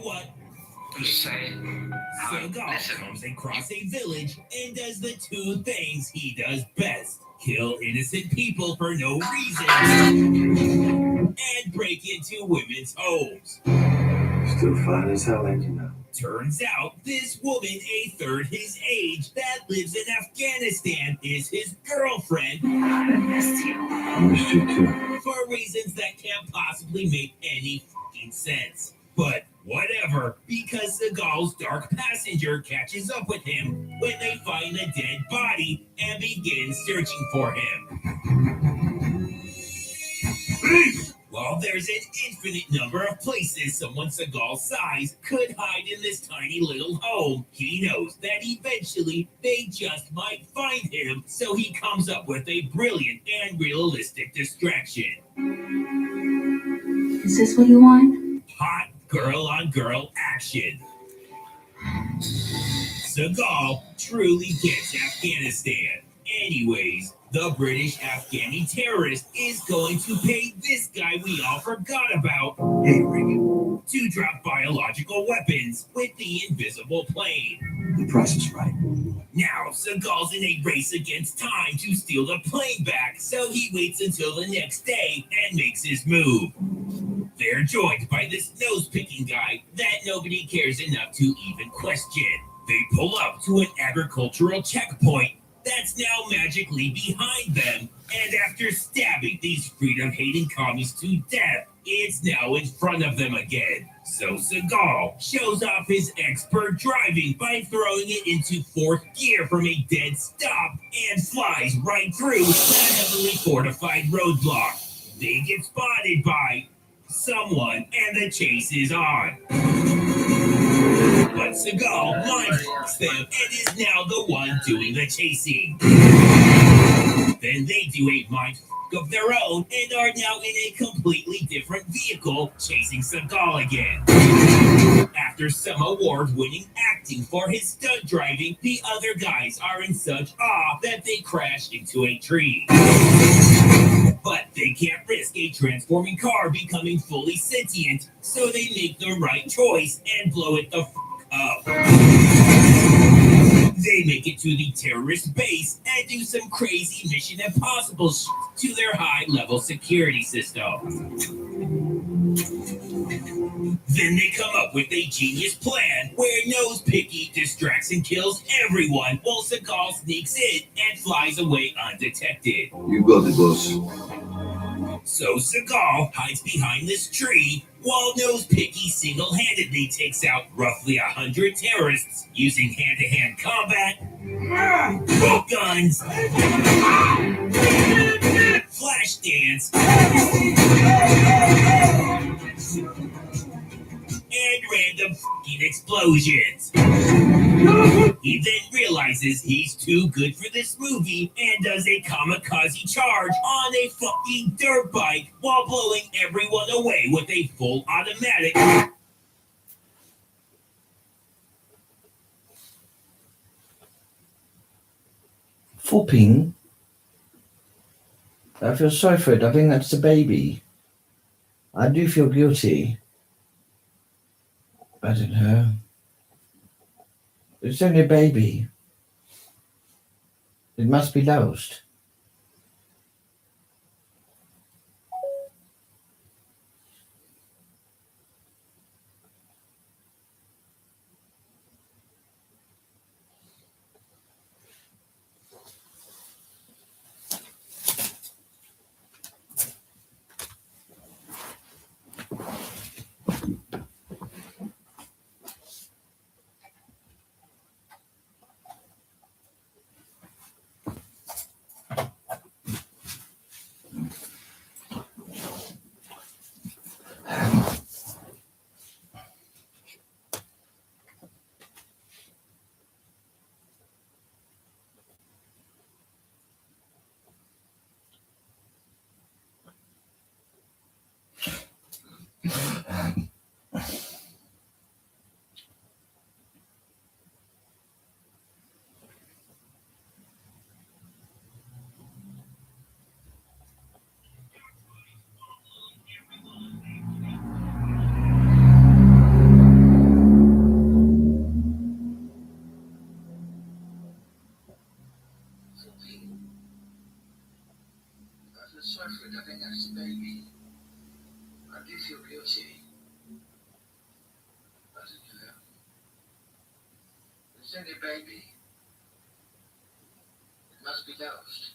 what? Say, Seagal listen. comes across a village and does the two things he does best: kill innocent people for no reason and break into women's homes. Still fine as hell, ain't you now? Turns out this woman, a third his age, that lives in Afghanistan, is his girlfriend. I missed you. I missed you too. For reasons that can't possibly make any fucking sense. But whatever, because Seagal's dark passenger catches up with him when they find a dead body and begin searching for him. While there's an infinite number of places someone Seagal's size could hide in this tiny little home, he knows that eventually they just might find him, so he comes up with a brilliant and realistic distraction. Is this what you want? Hot girl-on-girl action. Seagal truly gets Afghanistan. Anyways, the British Afghani terrorist is going to pay this guy we all forgot about, Henry, to drop biological weapons with the invisible plane. the price is right. Now, Seagal's in a race against time to steal the plane back, so he waits until the next day and makes his move. They're joined by this nose-picking guy that nobody cares enough to even question. They pull up to an agricultural checkpoint that's now magically behind them, and after stabbing these freedom-hating commies to death, it's now in front of them again. So Seagal shows off his expert driving by throwing it into fourth gear from a dead stop and flies right through that heavily fortified roadblock. They get spotted by someone, and the chase is on. But Seagal mindfucks them and is now the one doing the chasing. Then they do a mindfuck of their own and are now in a completely different vehicle chasing Seagal again. After some award-winning acting for his stunt driving, the other guys are in such awe that they crash into a tree. But they can't risk a transforming car becoming fully sentient, so they make the right choice and blow it the up. They make it to the terrorist base and do some crazy Mission Impossible shit to their high-level security system. Then they come up with a genius plan where Nose Picky distracts and kills everyone while Seagal sneaks in and flies away undetected. You got it, boss. So Seagal hides behind this tree while Nose Picky single-handedly takes out roughly 100 terrorists using hand-to-hand combat, guns, flash dance, and random fucking explosions. He then realizes he's too good for this movie and does a kamikaze charge on a fucking dirt bike while blowing everyone away with a full automatic. Fopping? I feel sorry for it. I think that's the baby. I do feel guilty. I don't know. It's only a baby. It must be lost. for nothing as a baby. I do feel guilty. But it's only a baby. It must be loved.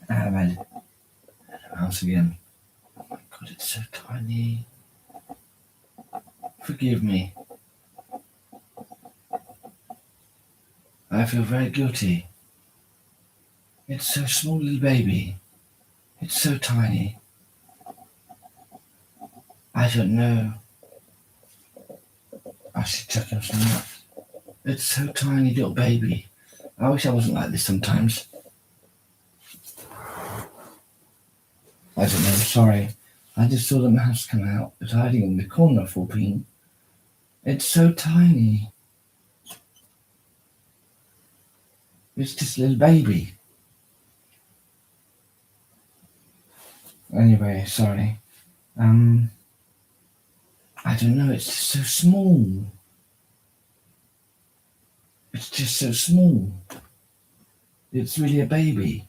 I've had the house again. Oh my god, it's so tiny. Forgive me. I feel very guilty. It's so small, little baby. It's so tiny. I don't know. I should check him some nuts. It's so tiny, little baby. I wish I wasn't like this sometimes. I don't know, sorry. I just saw the mouse come out. It's hiding in the corner for being. It's so tiny. It's just a little baby. Anyway, sorry. I don't know, it's just so small. It's just so small. It's really a baby.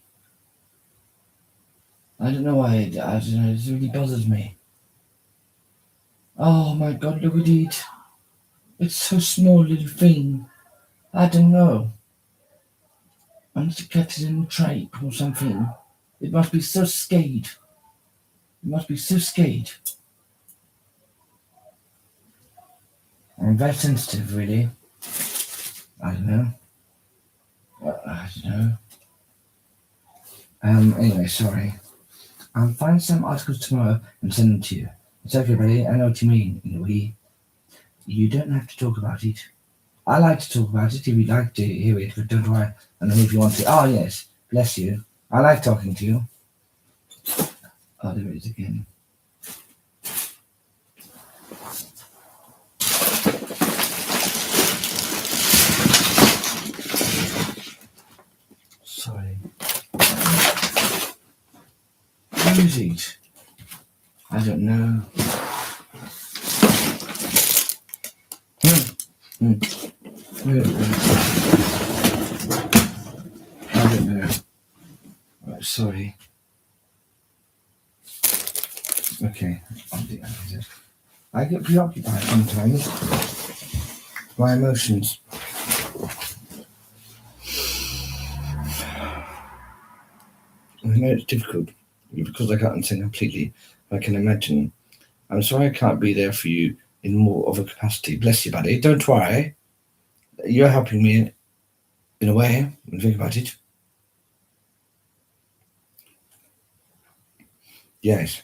I don't know why, I don't know, it really bothers me. Oh my god, look at it. It's so small, little thing. I don't know. I must have kept it in a tray or something. It must be so scared. It must be so scared. I'm very sensitive, really. I don't know. I don't know. Anyway, sorry. I'll find some articles tomorrow and send them to you. It's okay, buddy. I know what you mean. You don't have to talk about it. I like to talk about it if you'd like to hear it, but don't worry. And then if you want to, oh yes, bless you. I like talking to you. Oh, there it is again. Sorry. Where is it? I don't know. I don't know. Right, sorry. Okay, I'll do that. I get preoccupied sometimes. My emotions. I know it's difficult because I can't understand completely. I can imagine. I'm sorry I can't be there for you in more of a capacity. Bless you, buddy. Don't worry. You're helping me in a way when you think about it. Yes.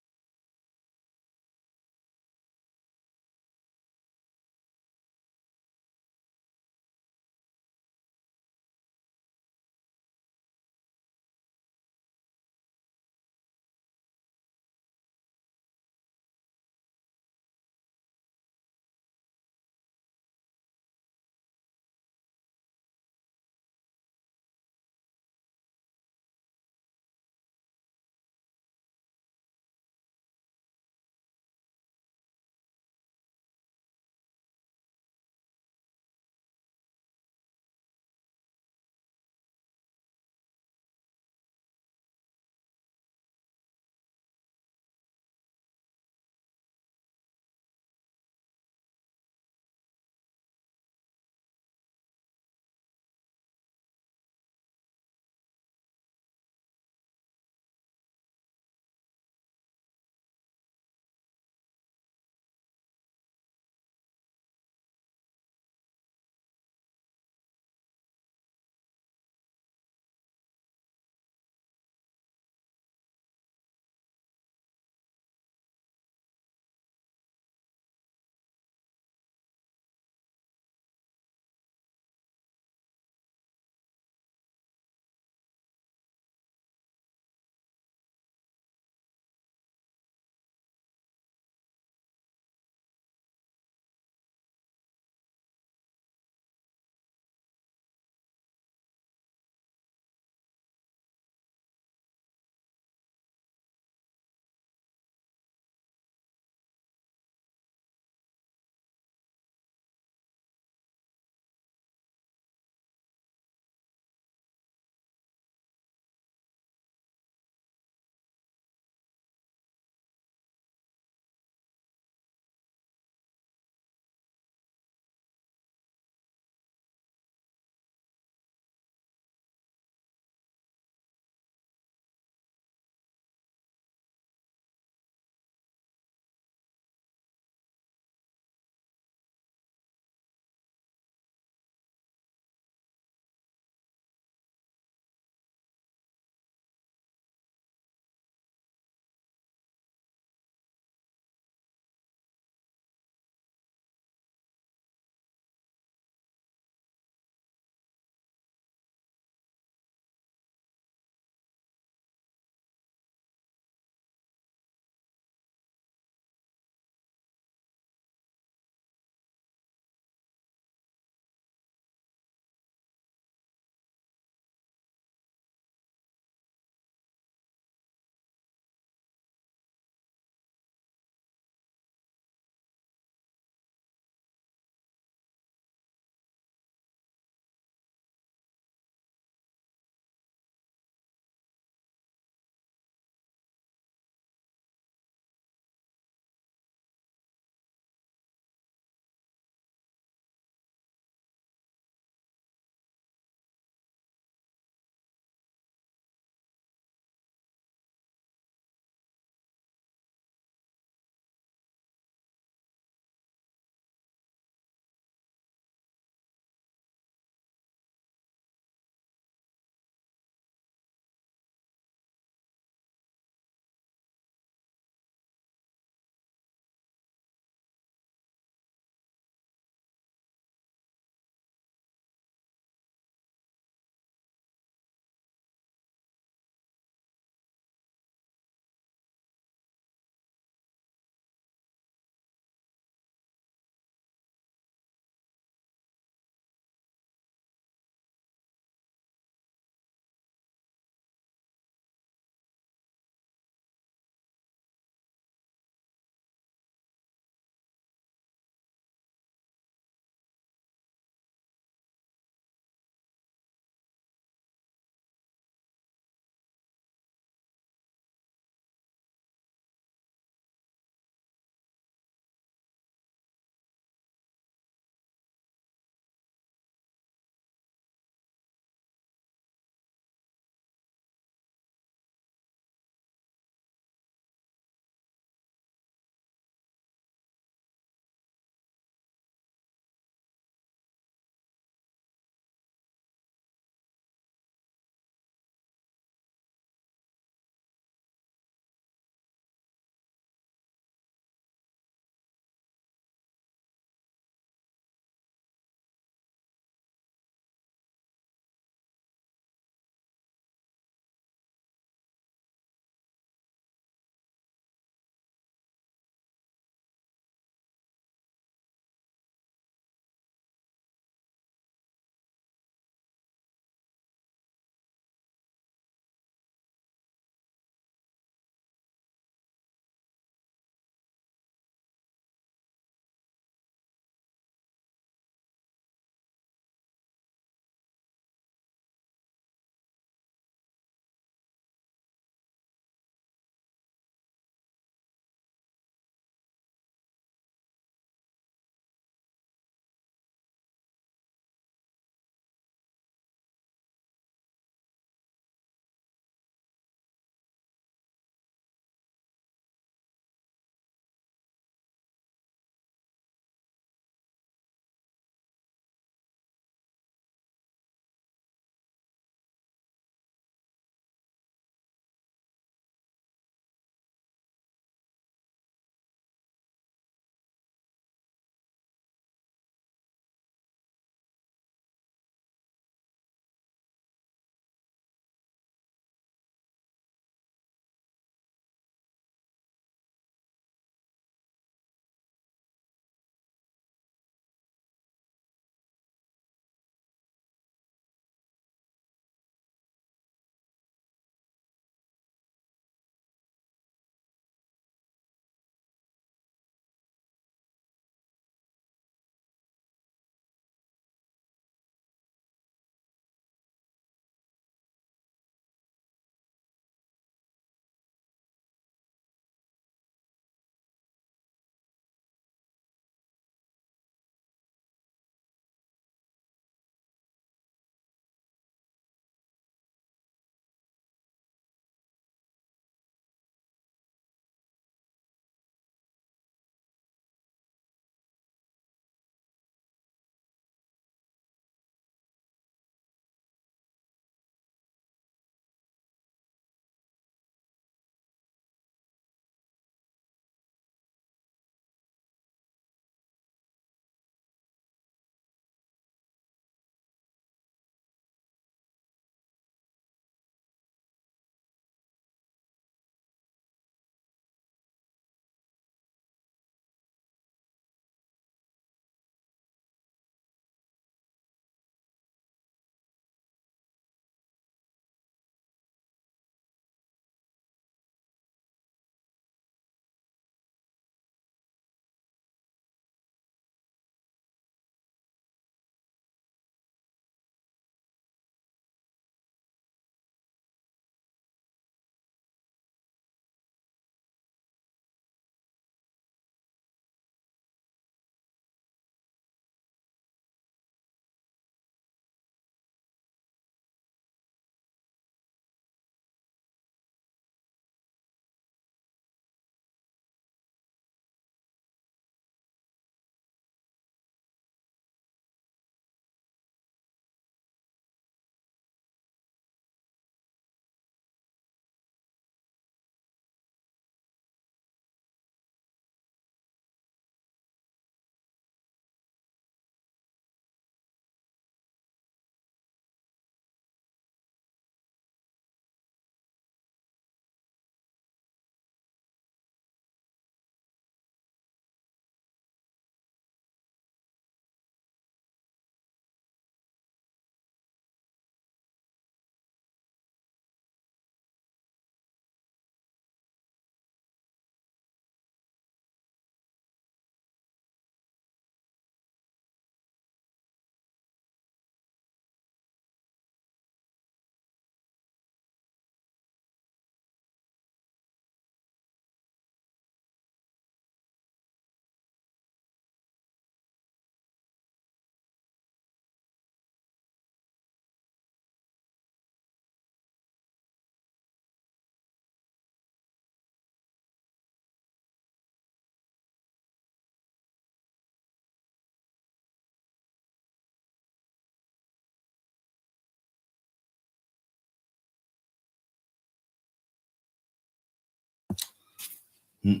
But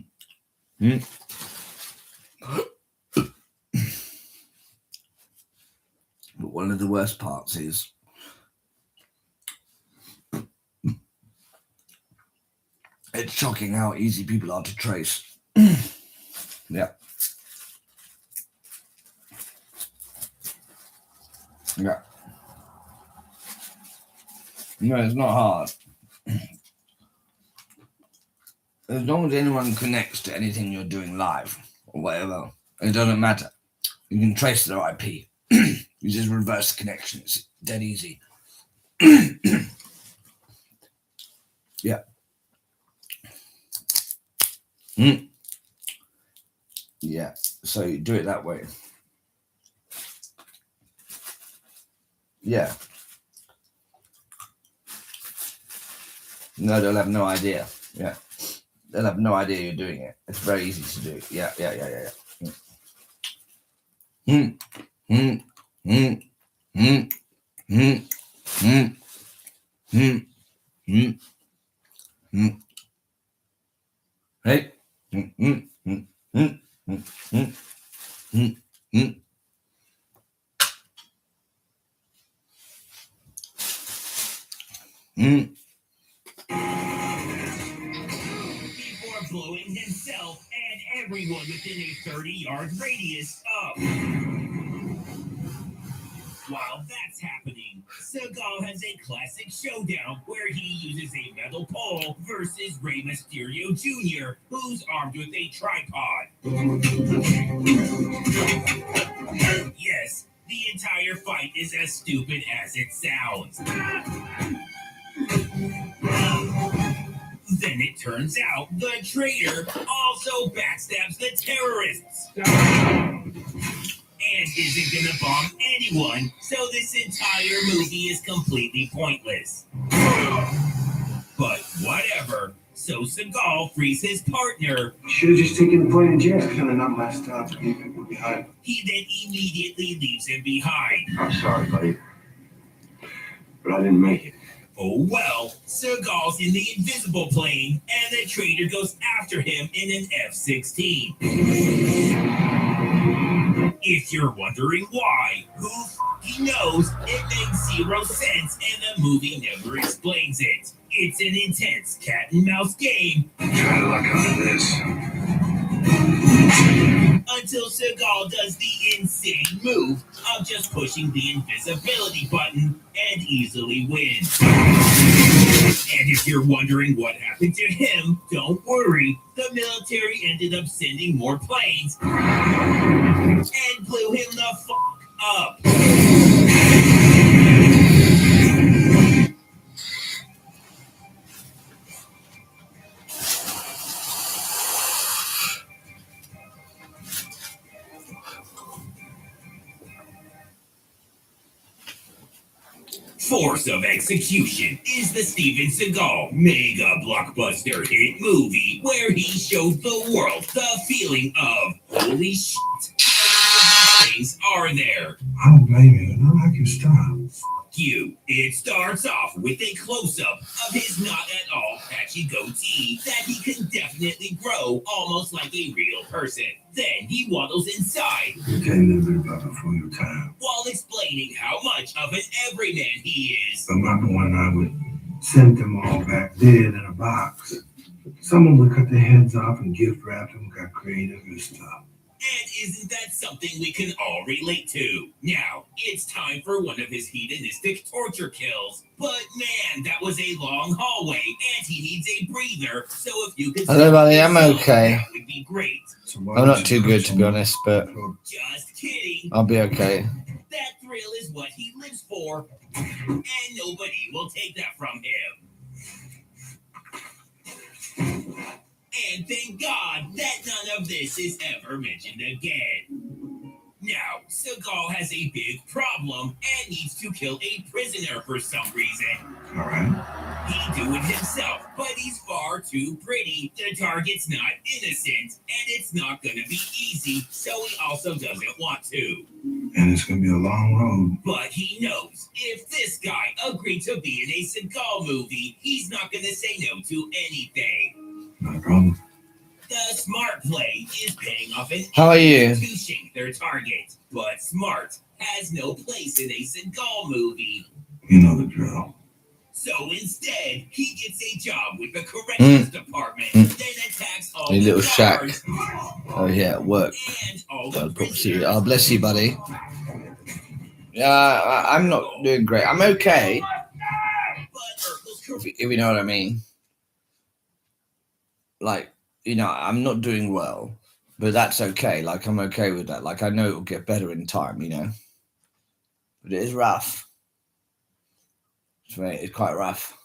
one of the worst parts is it's shocking how easy people are to trace. Yeah. Yeah. No, it's not hard. As long as anyone connects to anything you're doing live or whatever, it doesn't matter. You can trace their IP. You just reverse the connection. It's dead easy. Yeah. Yeah. So you do it that way. Yeah. No, they'll have no idea. Yeah. They'll have no idea you're doing it. It's very easy to do. Yeah. Hey. Before blowing himself and everyone within a 30-yard radius up. While that's happening, Seagal has a classic showdown where he uses a metal pole versus Rey Mysterio Jr., who's armed with a tripod. Yes, the entire fight is as stupid as it sounds. Then it turns out the traitor also backstabs the terrorists. And isn't gonna bomb anyone, so this entire movie is completely pointless. But whatever, so Seagal frees his partner. Should have just taken the plane to jail. Kind of not my style to leave people behind. He then immediately leaves him behind. I'm sorry, buddy, but I didn't make it. Oh well, Seagal's in the invisible plane, and the traitor goes after him in an F-16. If you're wondering why, who f***ing knows, it makes zero sense and the movie never explains it. It's an intense cat and mouse game. Try to luck out of this. Until Seagal does the insane move of just pushing the invisibility button and easily wins. And if you're wondering what happened to him, don't worry. The military ended up sending more planes and blew him the f*** up. Force of Execution is the Steven Seagal mega blockbuster hit movie where he showed the world the feeling of holy shit, how many of these things are there? I don't blame you. No, I can stop. You. It starts off with a close-up of his not at all patchy goatee that he can definitely grow almost like a real person. Then he waddles inside Tell you a little bit about before your time. while explaining how much of an everyman he is. But my boy and I would send them all back dead in a box. Someone would cut their heads off and gift wrap them, got creative and stuff. And isn't that something we can all relate to? Now, it's time for one of his hedonistic torture kills. But man, that was a long hallway, and he needs a breather. So if you could, Hello, buddy. I'm okay. That would be great. So why I'm don't not you too put good, to some- be honest, but Just kidding. I'll be okay. That thrill is what he lives for, and nobody will take that from him. And thank God that none of this is ever mentioned again. Now, Seagal has a big problem and needs to kill a prisoner for some reason. All right. He'd do it himself, but he's far too pretty. The target's not innocent, and it's not going to be easy, so he also doesn't want to. And it's going to be a long road. But he knows if this guy agreed to be in a Seagal movie, he's not going to say no to anything. Not a problem. The smart play is paying off in How are you? executing their target, but smart has no place in a Seagal movie. You know the drill. So instead, he gets a job with the corrections department, then attacks all You the little shack. guards Oh yeah, work. and all the God, props you. prisoners. Oh, bless you, buddy. Yeah, I'm not doing great. I'm okay, But Urkel's if you know what I mean. Like, you know, I'm not doing well, but that's okay. Like, I'm okay with that. Like, I know it'll get better in time, you know. But it is rough. It's quite rough.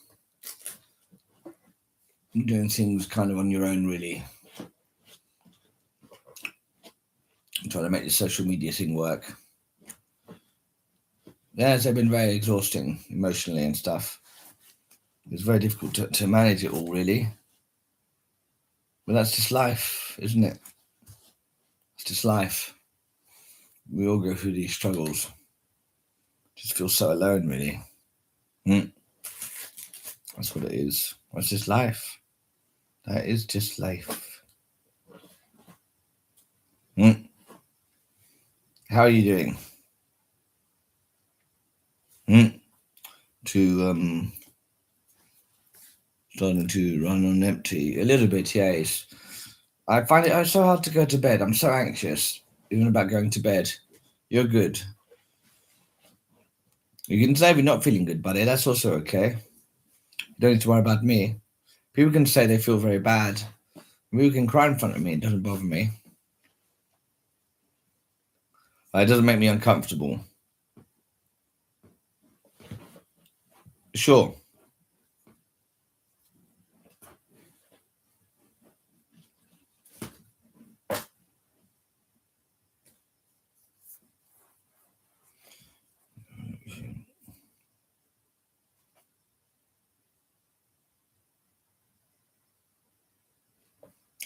You're doing things kind of on your own, really. I'm trying to make the social media thing work. Yes, they've been very exhausting emotionally and stuff. It's very difficult to manage it all, really. But that's just life, isn't it? It's just life. We all go through these struggles. Just feel so alone, really. That's what it is. That's just life. That is just life. How are you doing? Starting to run on empty a little bit. Yes, I find it so hard to go to bed. I'm so anxious, even about going to bed. You're good. You can say we're not feeling good, buddy. That's also okay. You don't need to worry about me. People can say they feel very bad. People can cry in front of me. It doesn't bother me. It doesn't make me uncomfortable. Sure.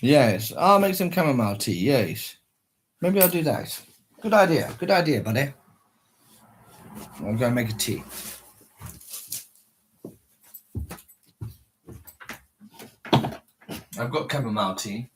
Yes, I'll make some chamomile tea. Yes, maybe I'll do that. Good idea. Good idea, buddy. I'm going to make a tea. I've got chamomile tea.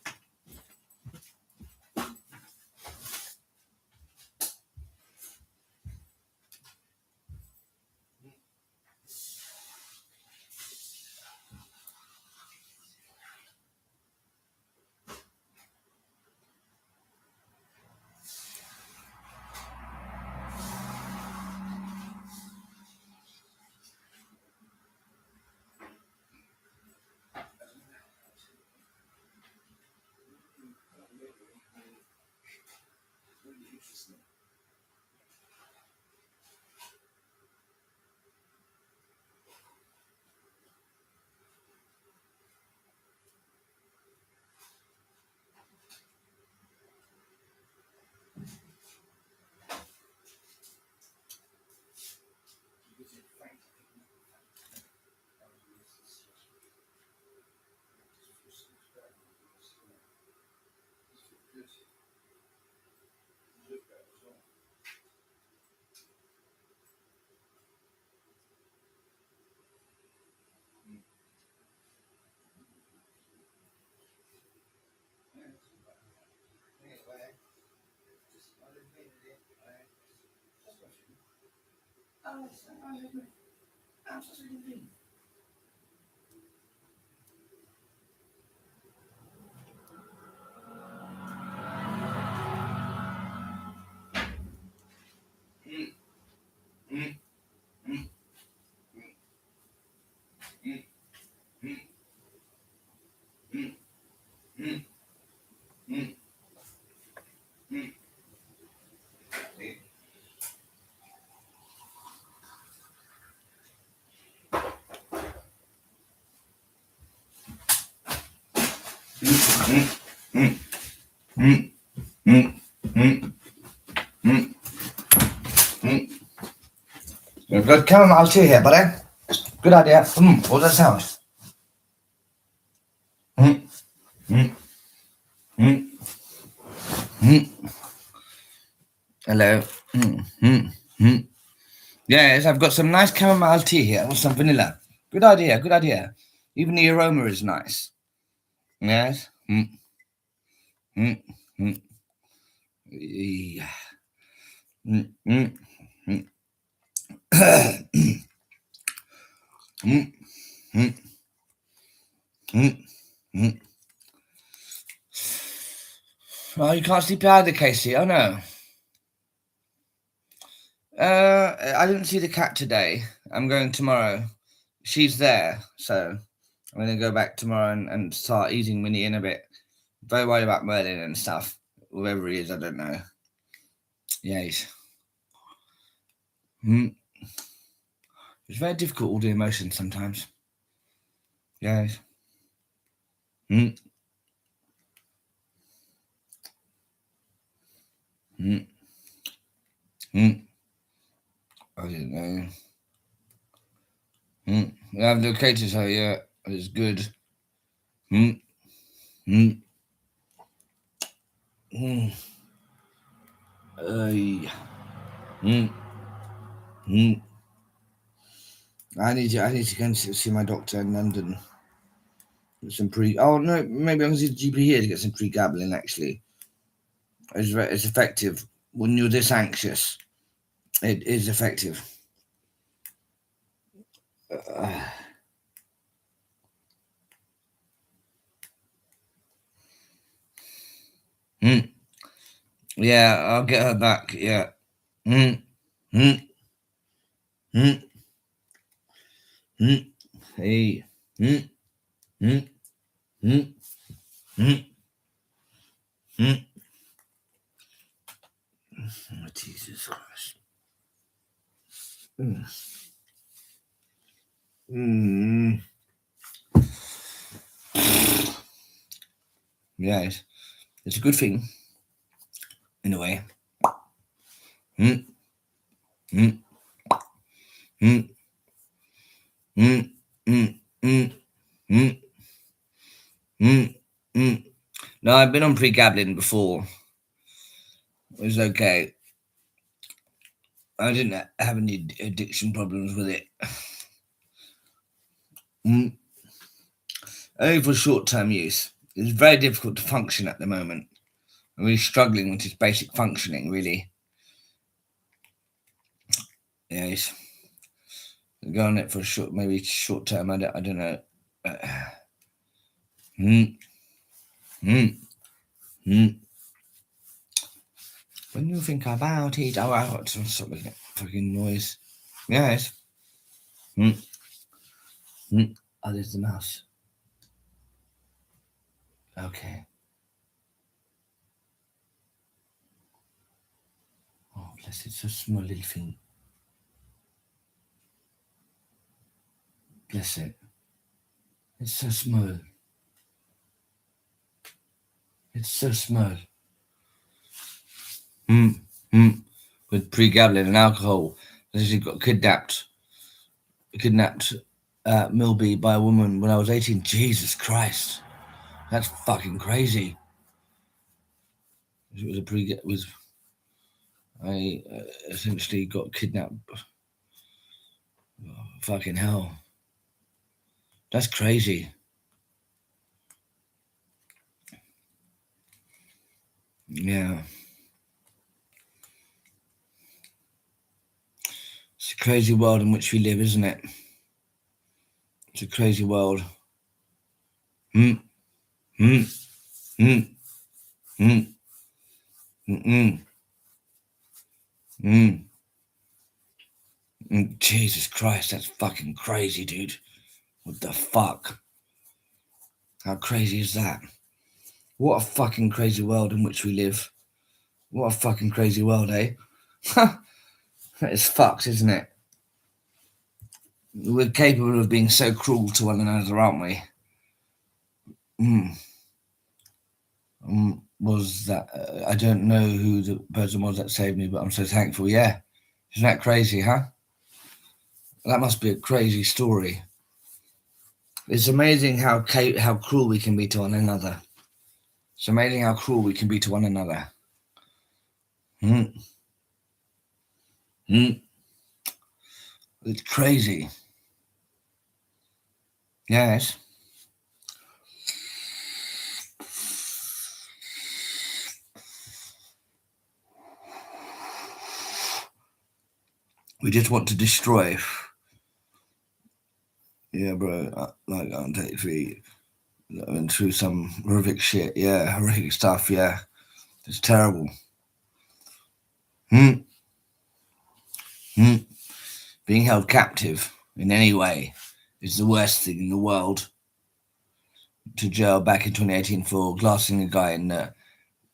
We've got chamomile tea here, buddy. Good idea. What does that sound? Hello. Yes, I've got some nice chamomile tea here with some vanilla. Good idea, good idea. Even the aroma is nice. Yes. Mm, mm, yeah. Mm, mm, mm. Mm, mm, mm, mm. Oh, you can't sleep either, Casey. Oh no. I didn't see the cat today. I'm going tomorrow. She's there, so I'm gonna go back tomorrow and start easing Minnie in a bit. Very worried about Merlin and stuff. Whoever he is, I don't know. Yes. Mm. It's very difficult, all the emotions sometimes. Yes. Mm. Mm. Mm. I don't know. Mm. I haven't located her yet. It's good. Mm. Mm. Mm. Mm. Mm. I need to go and see my doctor in London. Get some oh no, maybe I can see the GP here to get some pregabalin. Actually, it's effective when you're this anxious. It is effective. Mm. Yeah, I'll get her back. Yeah. Mm. Mm. Mm. Mm. Hey. Mm. Mm. Mm. Mm. Mm. Oh, Jesus Christ. Mm. Mm. Yeah, it's a good thing in a way. Mm. Mm. Mm. Mm. Mm. Mm. Mm. Mm. Mm. No, I've been on pregabalin before. It was okay. I didn't have any addiction problems with it. Mm. Only for short-term use. It's very difficult to function at the moment. I'm really struggling with just basic functioning, really. Yes. Go on it for maybe short term. I don't know. Mm. Mm. Mm. When you think about it, oh, I got to stop making fucking noise. Yes. Mm. Mm. Oh, there's the mouse. Okay. Oh, bless it. So small little thing. Bless it. It's so small. It's so small. Mm. Mm. With pregabalin and alcohol. She got kidnapped Milby by a woman when I was 18. Jesus Christ. That's fucking crazy. It was I essentially got kidnapped. Oh, fucking hell. That's crazy. Yeah. It's a crazy world in which we live, isn't it? It's a crazy world. Mm. Mm. Mm. Mm. Mm. Mm. Mm. Jesus Christ, that's fucking crazy, dude. What the fuck? How crazy is that? What a fucking crazy world in which we live. What a fucking crazy world, eh? That is fucked, isn't it? We're capable of being so cruel to one another, aren't we? Was that I don't know who the person was that saved me, but I'm so thankful. Yeah, isn't that crazy, huh? That must be a crazy story. It's amazing how cruel we can be to one another. It's amazing how cruel we can be to one another. Mm. Mm. It's crazy. Yes. We just want to destroy. Yeah, bro. Like on 33, I went through some horrific shit. Yeah, horrific stuff. Yeah, it's terrible. Being held captive in any way is the worst thing in the world. To jail back in 2018 for glassing a guy in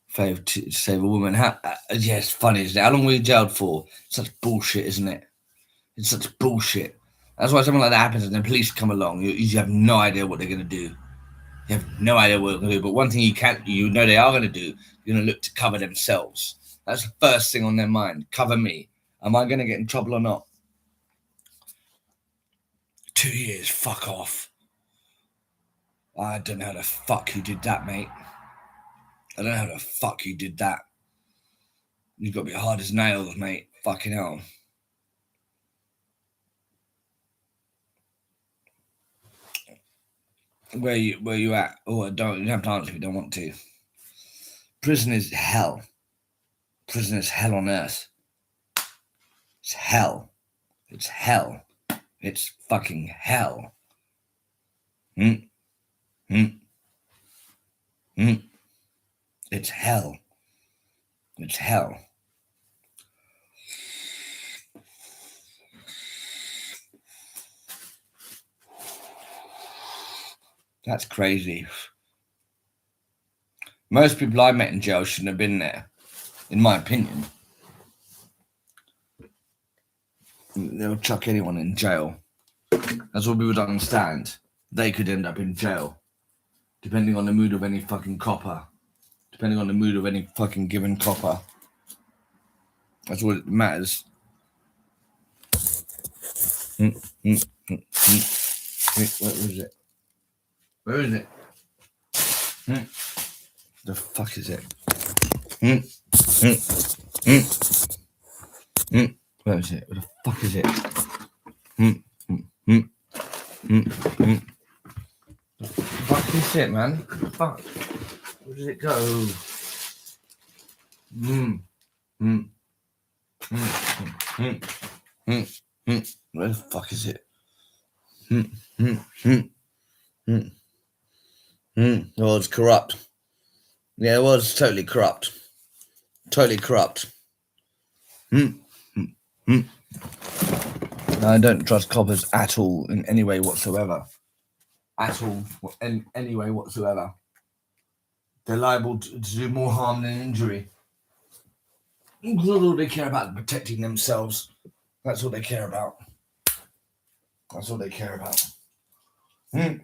favor to save a woman. Yeah, it's funny, isn't it? How long were you jailed for? Such bullshit, isn't it? It's such bullshit. That's why something like that happens and the police come along. You have no idea what they're going to do. You have no idea what they're going to do. But one thing you know they are going to do, you're going to look to cover themselves. That's the first thing on their mind. Cover me. Am I going to get in trouble or not? 2 years. Fuck off. I don't know how the fuck you did that, mate. I don't know how the fuck you did that. You've got to be hard as nails, mate. Fucking hell. Where you at? Oh, you don't have to answer if you don't want to. Prison is hell. Prison is hell on earth. It's hell. It's hell. It's fucking hell. It's hell. It's hell. That's crazy. Most people I met in jail shouldn't have been there, in my opinion. They'll chuck anyone in jail. That's what people don't understand. They could end up in jail, depending on the mood of any fucking copper. Depending on the mood of any fucking given copper. That's what it matters. Where is it? Where is it? The fuck is it? Where is it? Where the fuck is it? The fuck is it, man? Fuck. Where does it go? Where the fuck is it? Oh, it's corrupt. Yeah, it was totally corrupt. Totally corrupt. I don't trust coppers at all in any way whatsoever. At all, in any way whatsoever. They're liable to do more harm than injury. All they care about is protecting themselves. That's what they care about. That's what they care about. Where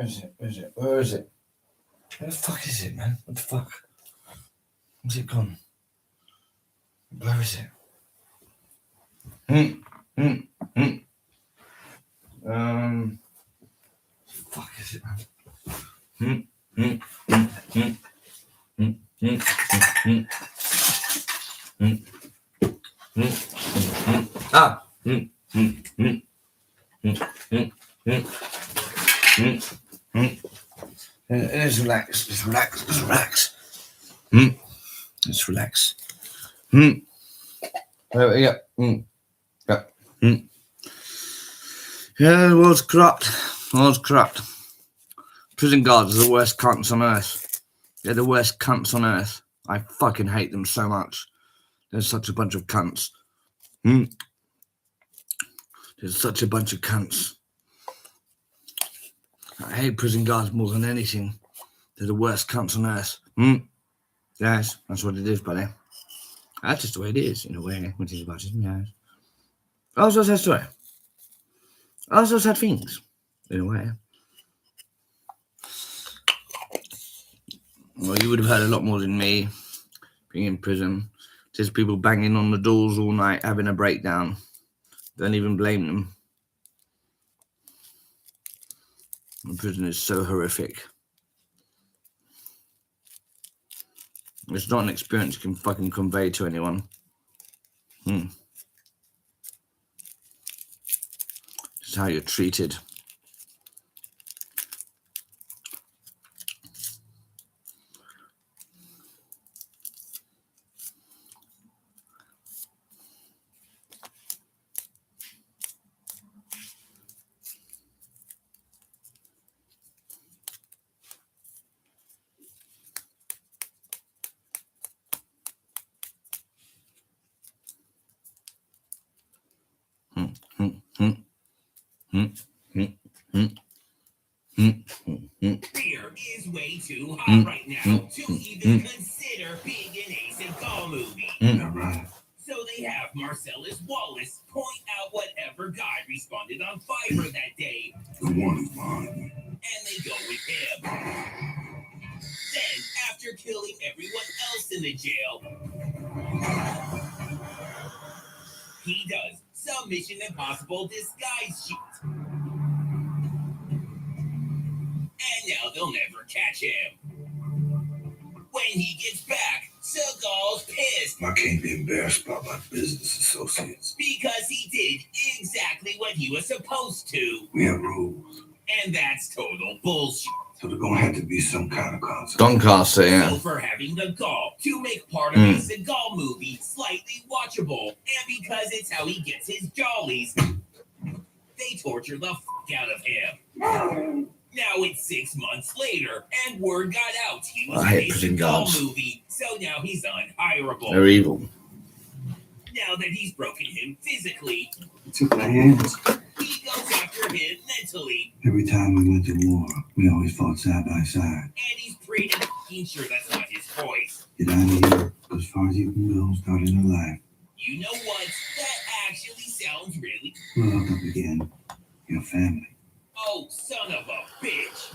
is it? Where is it? Where is it? Where the fuck is it, man? What the fuck? Where's it gone? Where is it? Fuck is it, man? Let's relax. Let's relax. Let's relax. Let's relax. Yeah. Yeah, the world's corrupt. The world's corrupt. Prison guards are the worst cunts on earth. They're the worst cunts on earth. I fucking hate them so much. They're such a bunch of cunts. They're such a bunch of cunts. I hate prison guards more than anything. They're the worst cunts on earth. Yes, that's what it is, buddy. That's just the way it is, in a way, when it's about it, yes. Also sad story. Also sad things, in a way. Well, you would have heard a lot more than me, being in prison. Just people banging on the doors all night, having a breakdown. Don't even blame them. The prison is so horrific. It's not an experience you can fucking convey to anyone. It's how you're treated. Fear is way too hot right now to even consider being an Ace and Gall movie. Yeah, right. So they have Marcellus Wallace point out whatever guy responded on Fiverr that day, The one is mine. and they go with him. Then, after killing everyone else in the jail, he does some Mission Impossible disguise shit. And now they'll never catch him. When he gets back, Seagal's pissed I can't be embarrassed by my business associates. because he did exactly what he was supposed to. We have rules, And that's total bullshit. so there's gonna have to be some kind of consequence. Doncaster, So yeah. for having the gall to make part of a Seagal movie slightly watchable, and because it's how he gets his jollies, they torture the fuck out of him. Now it's 6 months later, and word got out he was I in hate a prison Seagal guards. movie, so now he's unhirable. They're evil. Now that he's broken him physically, We took my hands. he goes after him mentally, Every time we went to war, we always fought side by side. and he's pretty fucking sure that's not his voice. Get out of here. As far as you can go, start a new life. You know what? That actually sounds really... We'll hook up again. Your family. Oh, son of a bitch.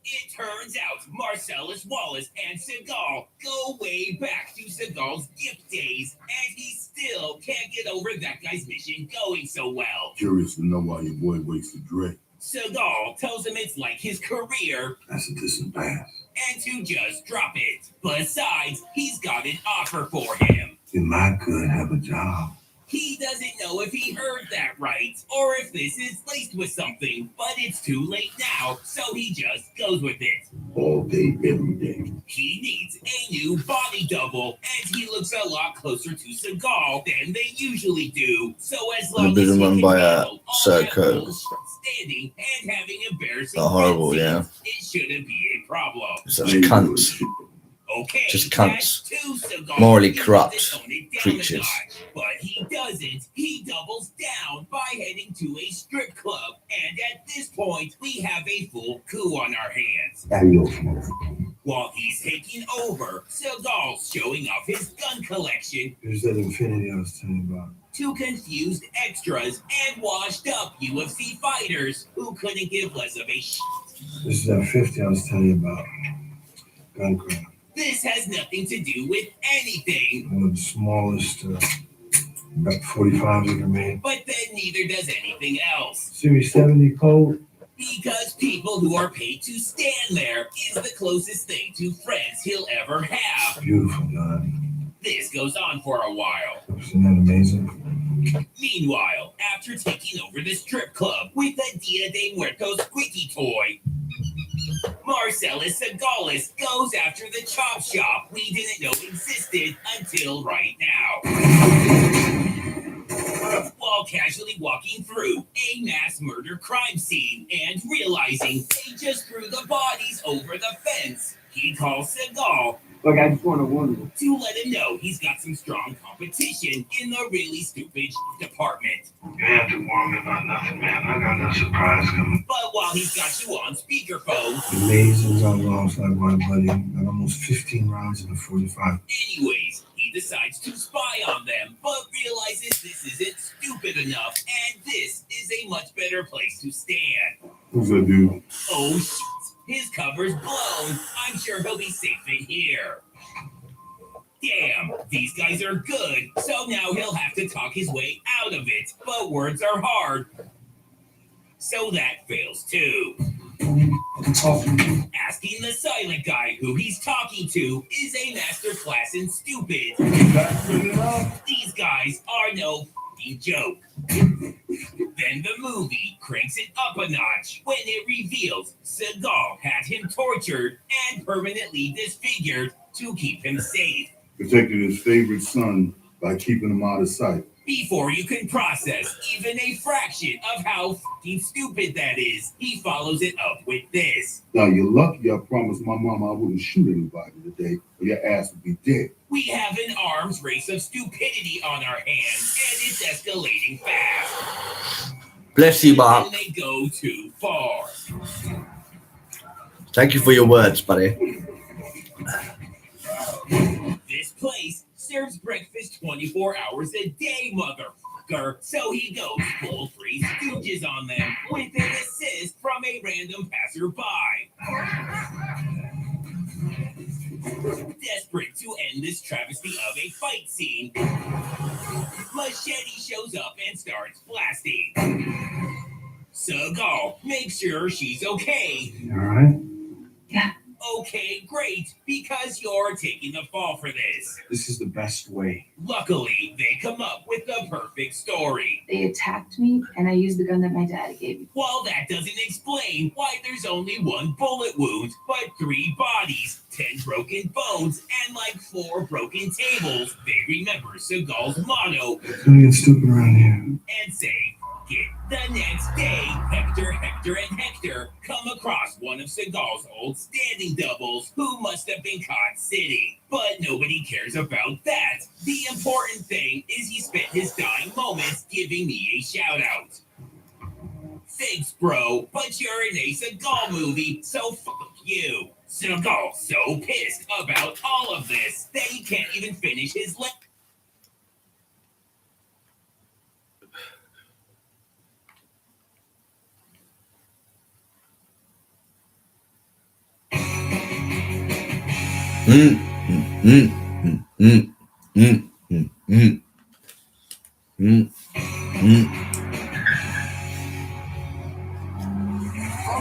It turns out Marcellus Wallace and Seagal go way back to Seagal's gift days, and he still can't get over that guy's mission going so well. Curious to know why your boy wasted Drake. Seagal tells him it's like his career That's a distant past. and to just drop it. Besides, he's got an offer for him. You might could have a job. He doesn't know if he heard that right or if this is laced with something, but it's too late now, so he just goes with it. All day, every day. He needs a new body double, and he looks a lot closer to Seagal than they usually do. So as long as been he run can by, handle all that Serco. bullshit standing and having embarrassing They're horrible, scenes, yeah. it shouldn't be a problem. Such cunts. Okay, Just that's cunts. two Seagal. Morally He corrupt doesn't tone it down a creatures. notch, but he doesn't. He doubles down by heading to a strip club, and at this point, we have a full coup on our hands. While he's taking over, Seagal's showing off his gun collection There's that Infinity I was telling you about. to confused extras and washed up UFC fighters who couldn't give less of a shit. This is that 50 I was telling you about. Gun craft. This has nothing to do with anything, One of the smallest about 45s ever made. but then neither does anything else. Series 70 code. Because people who are paid to stand there is the closest thing to friends he'll ever have. Beautiful gun. This goes on for a while. Isn't that amazing? Meanwhile, after taking over the strip club with a Dia de Muertos squeaky toy, Marcellus Segalis goes after the chop shop we didn't know existed until right now. While casually walking through a mass murder crime scene and realizing they just threw the bodies over the fence, he calls Seagal Look, I just want to warn you. to let him know he's got some strong competition in the really stupid department. You have to warn me about nothing, man. I got no surprise coming. But while he's got you on speakerphone, Amazing. I lost like my buddy. Got almost 15 rounds in a 45. anyways, he decides to spy on them, but realizes this isn't stupid enough, and this is a much better place to stand. What's that dude? Oh shit, his cover's blown. I'm sure he'll be safe in here. Damn, these guys are good, so now he'll have to talk his way out of it, but words are hard. so that fails too. Asking the silent guy who he's talking to is a masterclass in stupid. These guys are no f***ing joke. Then the movie cranks it up a notch when it reveals Seagal had him tortured and permanently disfigured to keep him safe. Protected his favorite son by keeping him out of sight. Before you can process even a fraction of how f***ing stupid that is, he follows it up with this. Now, you're lucky I promised my mama I wouldn't shoot anybody today, or your ass would be dead. We have an arms race of stupidity on our hands, and it's escalating fast. Bless you, And Mark. they go too far. Thank you for your words, buddy. This place serves breakfast 24 hours a day, motherfucker. So he goes full Three Stooges on them with an assist from a random passerby. Desperate to end this travesty of a fight scene, Machete shows up and starts blasting. Seagal, make sure she's okay. All right. Okay, great, because you're taking the fall for this. This is the best way. Luckily, they come up with the perfect story. They attacked me, and I used the gun that my dad gave me. While that doesn't explain why there's only one bullet wound, but 3 bodies, 10 broken bones, and like 4 broken tables, they remember Seagal's motto It's gonna get stupid around here. and say, get. The next day, Hector and Hector come across one of Seagal's old standing doubles who must have been caught sitting. But nobody cares about that. The important thing is he spent his dying moments giving me a shout out. Thanks, bro, but you're in a Seagal movie, so fuck you. Seagal's so pissed about all of this that he can't even finish his Our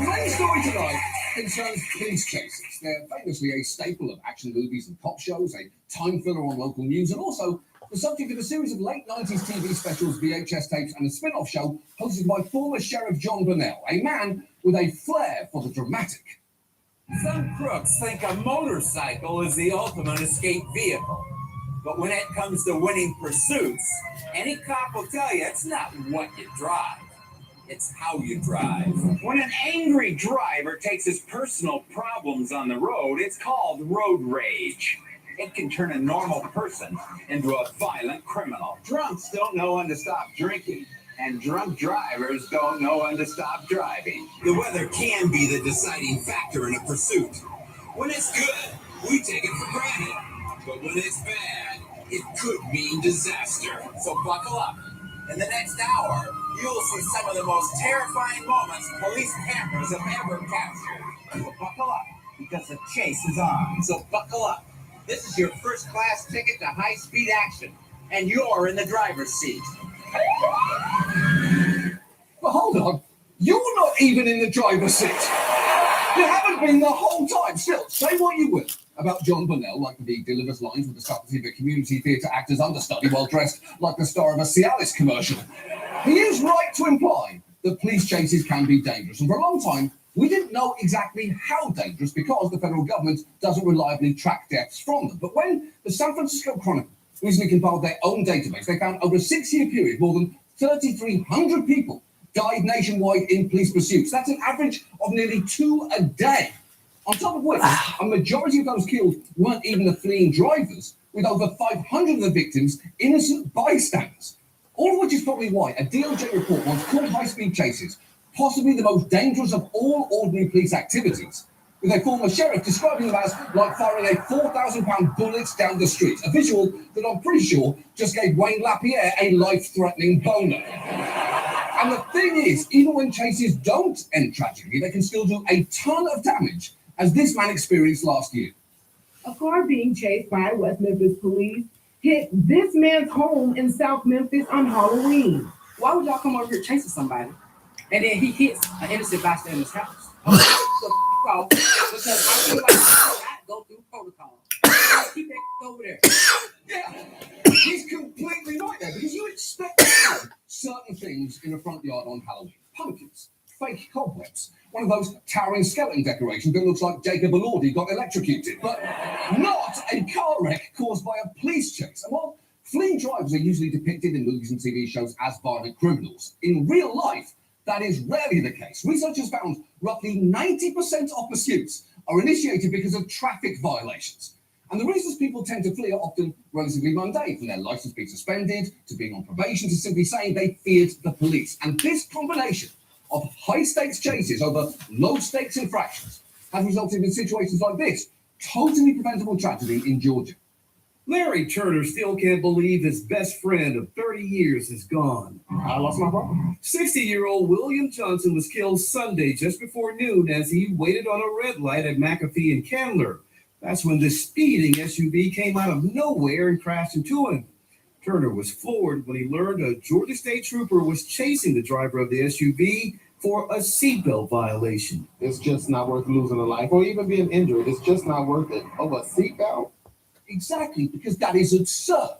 main story tonight concerns police chases. They're famously a staple of action movies and cop shows, a time filler on local news, and also the subject of a series of late 90s TV specials, VHS tapes, and a spin-off show hosted by former Sheriff John Burnell, a man with a flair for the dramatic. Some crooks think a motorcycle is the ultimate escape vehicle. But when it comes to winning pursuits, any cop will tell you it's not what you drive, it's how you drive. When an angry driver takes his personal problems on the road, it's called road rage. It can turn a normal person into a violent criminal. Drunks don't know when to stop drinking, and drunk drivers don't know when to stop driving. The weather can be the deciding factor in a pursuit. When it's good, we take it for granted. But when it's bad, it could mean disaster. So buckle up. In the next hour, you'll see some of the most terrifying moments police cameras have ever captured. So buckle up, because the chase is on. So buckle up. This is your first-class ticket to high-speed action, and you're in the driver's seat. But hold on, you're not even in the driver's seat. You haven't been the whole time. Still, say what you will about John Burnell, like he delivers lines with the subtlety of a community theatre actor's understudy while dressed like the star of a Cialis commercial. He is right to imply that police chases can be dangerous, and for a long time, we didn't know exactly how dangerous because the federal government doesn't reliably track deaths from them. But when the San Francisco Chronicle recently compiled their own database, they found over a 6-year period, more than 3,300 people died nationwide in police pursuits. That's an average of nearly 2 a day. On top of which, a majority of those killed weren't even the fleeing drivers, with over 500 of the victims innocent bystanders. All of which is probably why a DOJ report once called high-speed chases possibly the most dangerous of all ordinary police activities, with a former sheriff describing them as like firing a 4,000-pound bullet down the street, a visual that I'm pretty sure just gave Wayne Lapierre a life-threatening boner. And the thing is, even when chases don't end tragically, they can still do a ton of damage, as this man experienced last year. A car being chased by West Memphis police hit this man's home in South Memphis on Halloween. Why would y'all come over here chasing somebody? and then he hits an innocent bystander's house. I'm like, "Get the f- out," because I feel like I go through protocol. Keep that over there. Yeah, he's completely right there because you expect to see certain things in the front yard on Halloween. Pumpkins, fake cobwebs, one of those towering skeleton decorations that looks like Jacob Elordi got electrocuted, but not a car wreck caused by a police chase. And while fleeing drivers are usually depicted in movies and TV shows as violent criminals, in real life, that is rarely the case. Researchers found roughly 90% of pursuits are initiated because of traffic violations. And the reasons people tend to flee are often relatively mundane, from their license being suspended, to being on probation, to simply saying they feared the police. And this combination of high-stakes chases over low-stakes infractions has resulted in situations like this, totally preventable tragedy in Georgia. Larry Turner still can't believe his best friend of 30 years is gone. I lost my brother. 60-year-old William Johnson was killed Sunday just before noon as he waited on a red light at McAfee and Candler. That's when this speeding SUV came out of nowhere and crashed into him. Turner was floored when he learned a Georgia State trooper was chasing the driver of the SUV for a seatbelt violation. It's just not worth losing a life or even being injured. It's just not worth it. Over a seatbelt? Exactly, because that is absurd.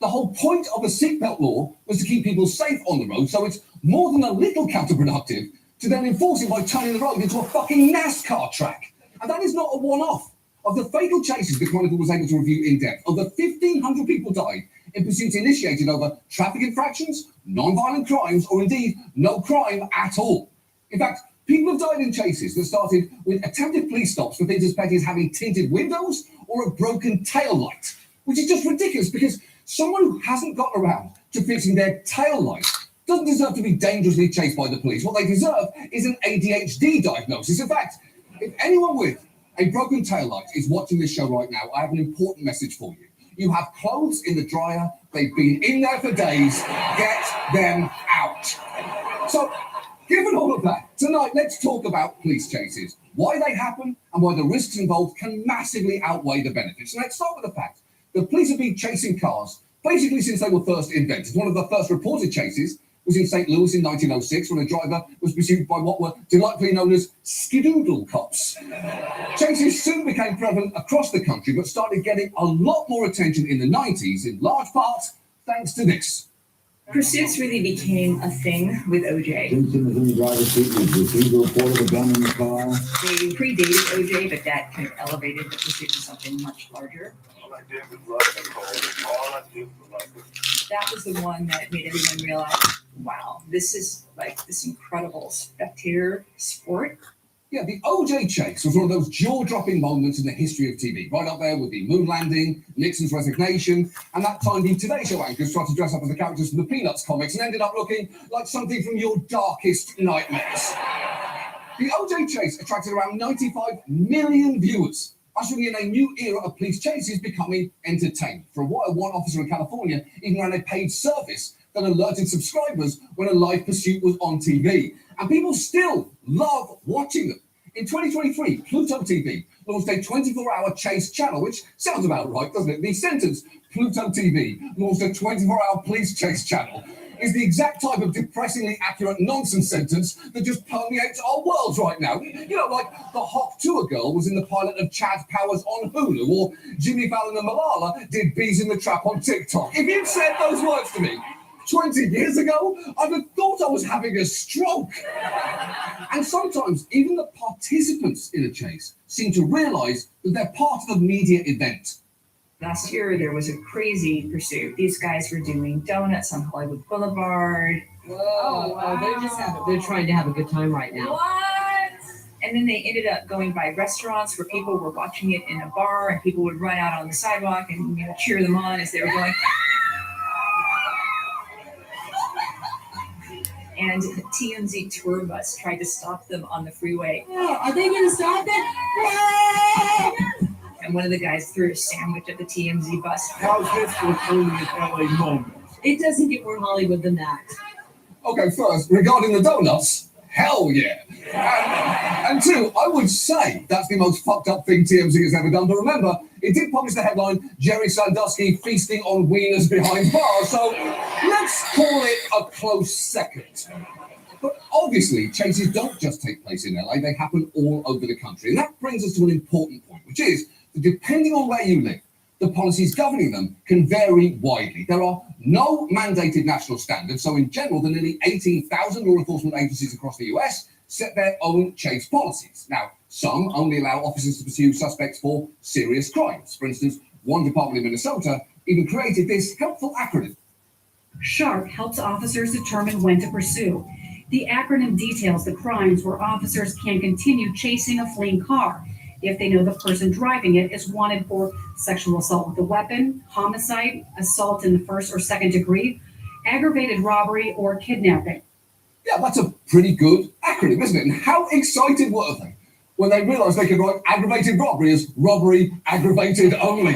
The whole point of a seatbelt law was to keep people safe on the road, so it's more than a little counterproductive to then enforce it by turning the road into a fucking NASCAR track. And that is not a one-off. Of the fatal chases the Chronicle was able to review in depth, over 1,500 people died in pursuits initiated over traffic infractions, non-violent crimes, or indeed no crime at all. In fact, people have died in chases that started with attempted police stops for things as petty as having tinted windows or a broken tail light, which is just ridiculous because someone who hasn't got around to fixing their tail light doesn't deserve to be dangerously chased by the police. What they deserve is an ADHD diagnosis. In fact, if anyone with a broken taillight is watching this show right now, I have an important message for you. You have clothes in the dryer. They've been in there for days. Get them out. So, given all of that, tonight let's talk about police chases, why they happen, and why the risks involved can massively outweigh the benefits. And let's start with the fact that police have been chasing cars basically since they were first invented. One of the first reported chases was in St. Louis in 1906 when a driver was pursued by what were delightfully known as skidoodle cops. Chases soon became prevalent across the country but started getting a lot more attention in the 90s, in large part thanks to this. Pursuits really became a thing with OJ. Simpson was in the driver's seat and received a report of a gun in the car. They predated OJ, but that kind of elevated the pursuit to something much larger. All I did was love that call. All I did was love it. That was the one that made everyone realize, wow, this is like this incredible spectator sport. Yeah, the OJ chase was one of those jaw-dropping moments in the history of TV, right up there with the moon landing, Nixon's resignation, and that time the Today Show anchors tried to dress up as the characters from the Peanuts comics and ended up looking like something from your darkest nightmares. The OJ chase attracted around 95 million viewers, ushering in a new era of police chases becoming entertainment. For a while, one officer in California even ran a paid service that alerted subscribers when a live pursuit was on TV. And people still love watching them. In 2023, Pluto TV launched a 24-hour chase channel, which sounds about right, doesn't it? The sentence, Pluto TV launched a 24-hour police chase channel, is the exact type of depressingly accurate nonsense sentence that just permeates our world right now. You know, like the Hawk Tour Girl was in the pilot of Chad Powers on Hulu, or Jimmy Fallon and Malala did Bees in the Trap on TikTok. If you'd said those words to me 20 years ago, I'd have thought I was having a stroke. And sometimes even the participants in a chase seem to realize that they're part of a media event. Last year, there was a crazy pursuit. These guys were doing donuts on Hollywood Boulevard. Whoa, they're trying to have a good time right now. What? And then they ended up going by restaurants where people were watching it in a bar, and people would run out on the sidewalk and cheer them on as they were going. And the TMZ tour bus tried to stop them on the freeway. Yeah, are they going to stop it? And one of the guys threw a sandwich at the TMZ bus. How's this for only an LA moment? It doesn't get more Hollywood than that. Okay, first, regarding the donuts, hell yeah. And two, I would say that's the most fucked up thing TMZ has ever done. But remember, it did publish the headline, Jerry Sandusky feasting on wieners behind bars. So let's call it a close second. But obviously, chases don't just take place in LA, they happen all over the country. And that brings us to an important point, which is that depending on where you live, the policies governing them can vary widely. There are no mandated national standards, so in general, the nearly 18,000 law enforcement agencies across the US set their own chase policies. Now, some only allow officers to pursue suspects for serious crimes. For instance, one department in Minnesota even created this helpful acronym. SHARP helps officers determine when to pursue. The acronym details the crimes where officers can continue chasing a fleeing car if they know the person driving it is wanted for sexual assault with a weapon, homicide, assault in the first or second degree, aggravated robbery, or kidnapping. Yeah, that's a pretty good acronym, isn't it? And how excited were they when they realised they could write aggravated robbery as robbery aggravated only?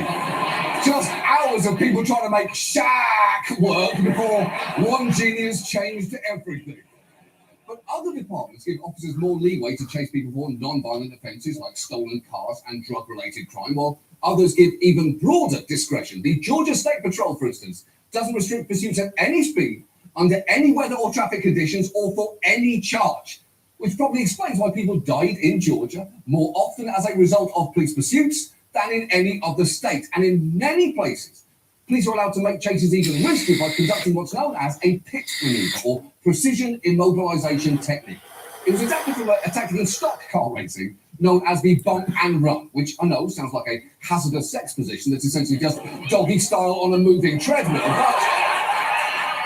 Just hours of people trying to make shack work before one genius changed everything. But other departments give officers more leeway to chase people for non-violent offences like stolen cars and drug-related crime, while others give even broader discretion. The Georgia State Patrol, for instance, doesn't restrict pursuits at any speed, under any weather or traffic conditions, or for any charge, which probably explains why people died in Georgia more often as a result of police pursuits than in any other state. And in many places, police are allowed to make chases even riskier by conducting what's known as a pit maneuver, or precision immobilization technique. It was adapted from a tactic in stock car racing known as the bump and run, which I know sounds like a hazardous sex position that's essentially just doggy style on a moving treadmill, but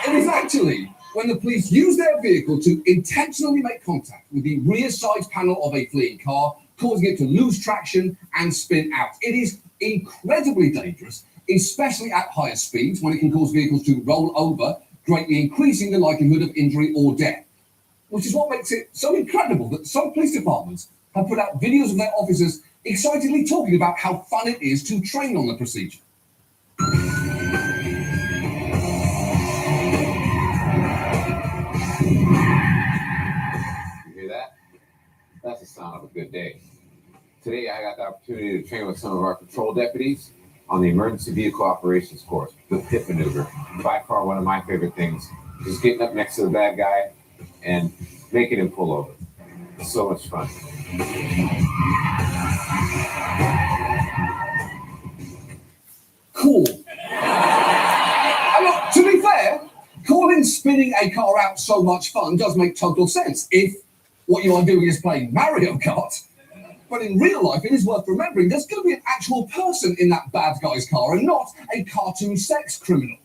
it is actually when the police use their vehicle to intentionally make contact with the rear side panel of a fleeing car, causing it to lose traction and spin out. It is incredibly dangerous, especially at higher speeds, when it can cause vehicles to roll over, greatly increasing the likelihood of injury or death. Which is what makes it so incredible that some police departments have put out videos of their officers excitedly talking about how fun it is to train on the procedure. You hear that? That's the sound of a good day. Today, I got the opportunity to train with some of our patrol deputies on the emergency vehicle operations course, the pit maneuver. By far, one of my favorite things, just getting up next to the bad guy and making him pull over. It's so much fun. Cool. And look, to be fair, calling spinning a car out so much fun does make total sense if what you are doing is playing Mario Kart. But in real life, it is worth remembering there's going to be an actual person in that bad guy's car and not a cartoon sex criminal.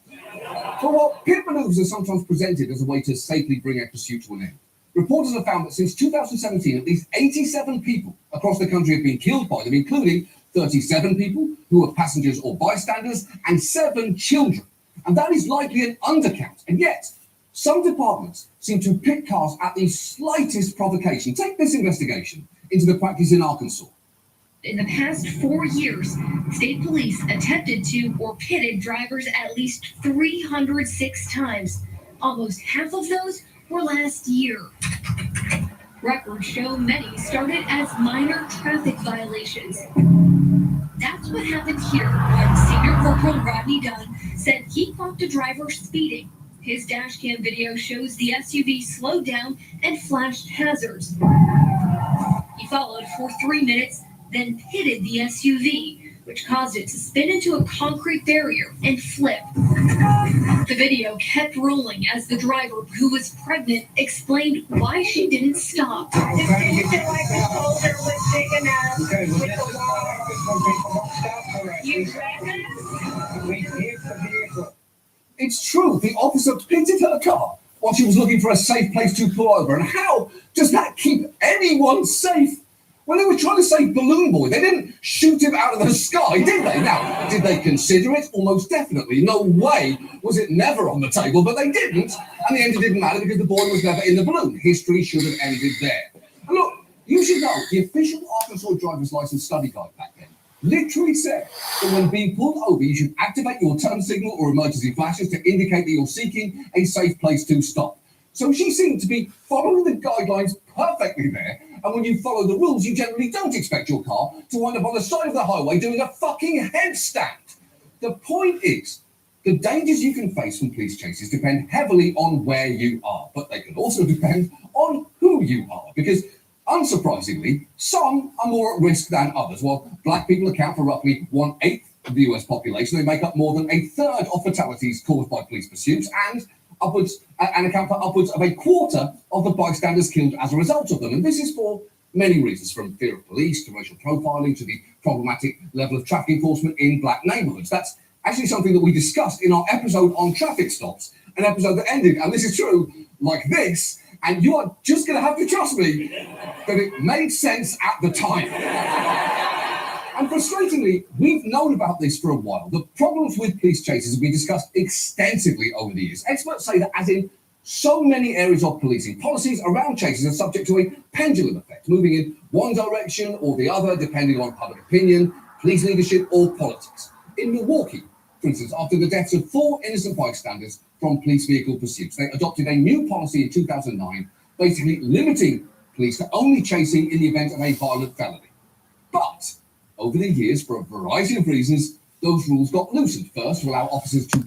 But while pit maneuvers are sometimes presented as a way to safely bring a pursuit to an end, reporters have found that since 2017, at least 87 people across the country have been killed by them, including 37 people who were passengers or bystanders and 7 children. And that is likely an undercount. And yet, some departments seem to pit cars at the slightest provocation. Take this investigation into the practice in Arkansas. In the past 4 years, state police attempted to or pitted drivers at least 306 times. Almost half of those were last year. Records show many started as minor traffic violations. That's what happened here when Senior Corporal Rodney Dunn said he caught a driver speeding. His dashcam video shows the SUV slowed down and flashed hazards. He followed for 3 minutes, then pitted the SUV, which caused it to spin into a concrete barrier and flip. The video kept rolling as the driver, who was pregnant, explained why she didn't stop. I just didn't feel like the shoulder was big enough with the wall. It's true, the officer pitted her car while she was looking for a safe place to pull over. And how does that keep anyone safe? Well, they were trying to save Balloon Boy. They didn't shoot him out of the sky, did they? Now, did they consider it? Almost definitely. No way was it never on the table, but they didn't. And the end, it didn't matter because the boy was never in the balloon. History should have ended there. And look, you should know, the official Arkansas driver's license study guide back then literally said that when being pulled over, you should activate your turn signal or emergency flashes to indicate that you're seeking a safe place to stop. So she seemed to be following the guidelines perfectly there. And when you follow the rules, you generally don't expect your car to wind up on the side of the highway doing a fucking headstand. The point is, The dangers you can face from police chases depend heavily on where you are, but they can also depend on who you are, because unsurprisingly, some are more at risk than others. While black people account for roughly 1/8 of the US population, they make up more than 1/3 of fatalities caused by police pursuits and account for upwards of 1/4 of the bystanders killed as a result of them. And this is for many reasons, from fear of police to racial profiling to the problematic level of traffic enforcement in black neighborhoods. That's actually something that we discussed in our episode on traffic stops, an episode that ended, and this is true, like this, and you are just going to have to trust me that it made sense at the time. And frustratingly, we've known about this for a while. The problems with police chases have been discussed extensively over the years. Experts say that, as in so many areas of policing, policies around chases are subject to a pendulum effect, moving in one direction or the other, depending on public opinion, police leadership, or politics. In Milwaukee, for instance, after the deaths of 4 innocent bystanders from police vehicle pursuits, they adopted a new policy in 2009, basically limiting police to only chasing in the event of a violent felony. But over the years, for a variety of reasons, those rules got loosened. First, to allow officers to